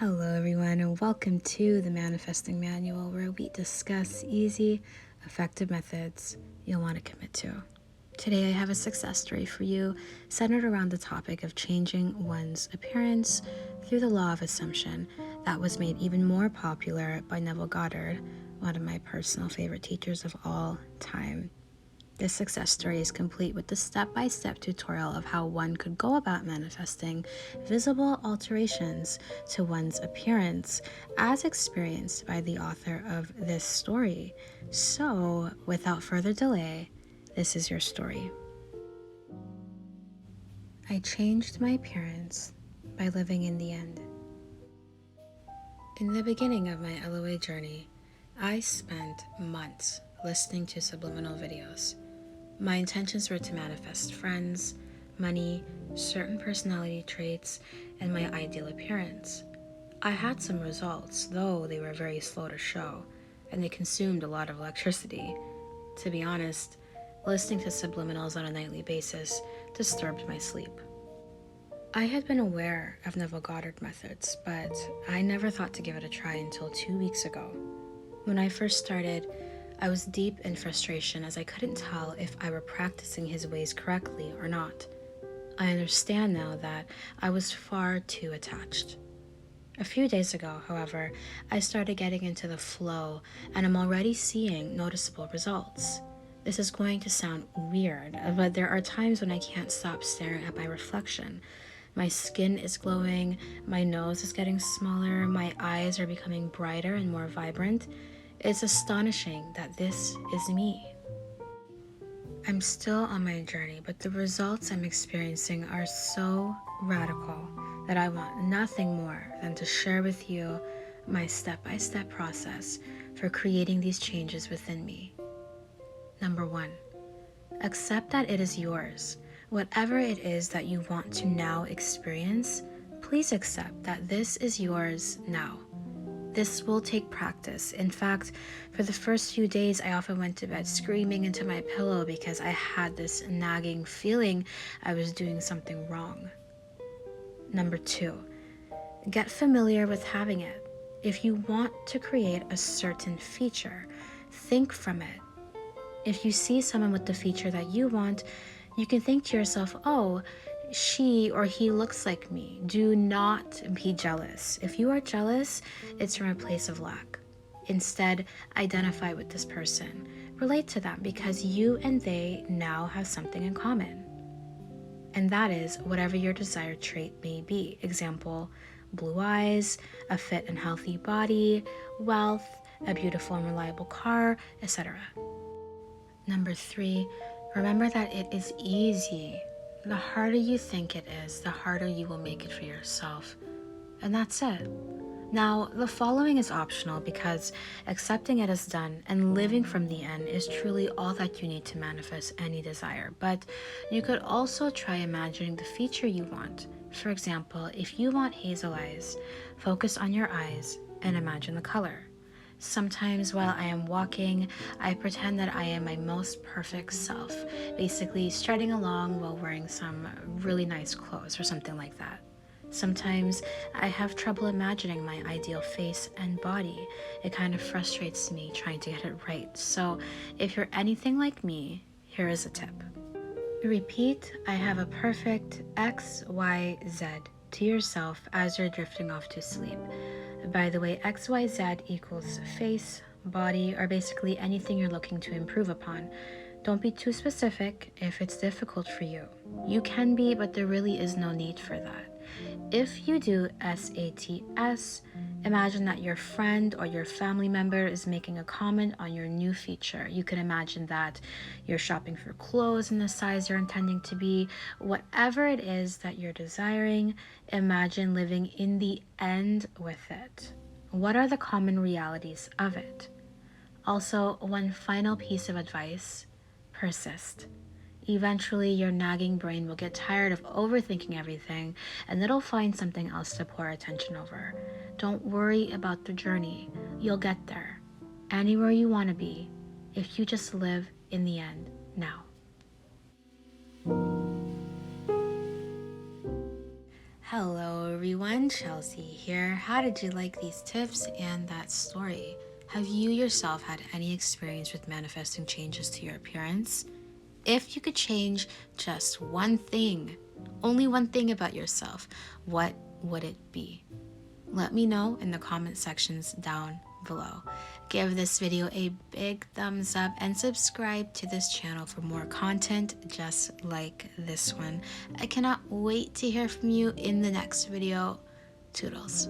Hello everyone, and welcome to the Manifesting Manual, where we discuss easy, effective methods you'll want to commit to. Today I have a success story for you centered around the topic of changing one's appearance through the law of assumption that was made even more popular by Neville Goddard, one of my personal favorite teachers of all time. This success story is complete with the step-by-step tutorial of how one could go about manifesting visible alterations to one's appearance as experienced by the author of this story. So, without further delay, this is your story. I changed my appearance by living in the end. In the beginning of my LOA journey, I spent months listening to subliminal videos. My intentions were to manifest friends, money, certain personality traits, and my ideal appearance. I had some results, though they were very slow to show, and they consumed a lot of electricity. To be honest, listening to subliminals on a nightly basis disturbed my sleep. I had been aware of Neville Goddard methods, but I never thought to give it a try until 2 weeks ago. When I first started, I was deep in frustration as I couldn't tell if I were practicing his ways correctly or not. I understand now that I was far too attached. A few days ago, however, I started getting into the flow and I'm already seeing noticeable results. This is going to sound weird, but there are times when I can't stop staring at my reflection. My skin is glowing, my nose is getting smaller, my eyes are becoming brighter and more vibrant. It's astonishing that this is me. I'm still on my journey, but the results I'm experiencing are so radical that I want nothing more than to share with you my step-by-step process for creating these changes within me. Number 1, accept that it is yours. Whatever it is that you want to now experience, please accept that this is yours now. This will take practice. In fact, for the first few days, I often went to bed screaming into my pillow because I had this nagging feeling I was doing something wrong. Number 2, get familiar with having it. If you want to create a certain feature, think from it. If you see someone with the feature that you want, you can think to yourself, oh, she or he looks like me. Do not be jealous. If you are jealous, it's from a place of lack. Instead, identify with this person. Relate to them because you and they now have something in common. And that is whatever your desired trait may be. Example, blue eyes, a fit and healthy body, wealth, a beautiful and reliable car, etc. Number 3, remember that it is easy. The harder you think it is, the harder you will make it for yourself. And that's it. Now, the following is optional because accepting it as done and living from the end is truly all that you need to manifest any desire. But you could also try imagining the feature you want. For example, if you want hazel eyes, focus on your eyes and imagine the color. Sometimes while I am walking, I pretend that I am my most perfect self, basically strutting along while wearing some really nice clothes or something like that. Sometimes I have trouble imagining my ideal face and body. It kind of frustrates me trying to get it right. So if you're anything like me, here is a tip. Repeat, I have a perfect X, Y, Z to yourself as you're drifting off to sleep. By the way, XYZ equals face, body, or basically anything you're looking to improve upon. Don't be too specific if it's difficult for you. You can be, but there really is no need for that. If you do SATS, imagine that your friend or your family member is making a comment on your new feature. You can imagine that you're shopping for clothes in the size you're intending to be. Whatever it is that you're desiring, imagine living in the end with it. What are the common realities of it? Also, one final piece of advice, persist. Eventually, your nagging brain will get tired of overthinking everything and it'll find something else to pour attention over. Don't worry about the journey. You'll get there. Anywhere you want to be, if you just live in the end now. Hello everyone, Chelsea here. How did you like these tips and that story? Have you yourself had any experience with manifesting changes to your appearance? If you could change just one thing, only one thing about yourself, what would it be? Let me know in the comment sections down below. Give this video a big thumbs up and subscribe to this channel for more content just like this one. I cannot wait to hear from you in the next video. Toodles.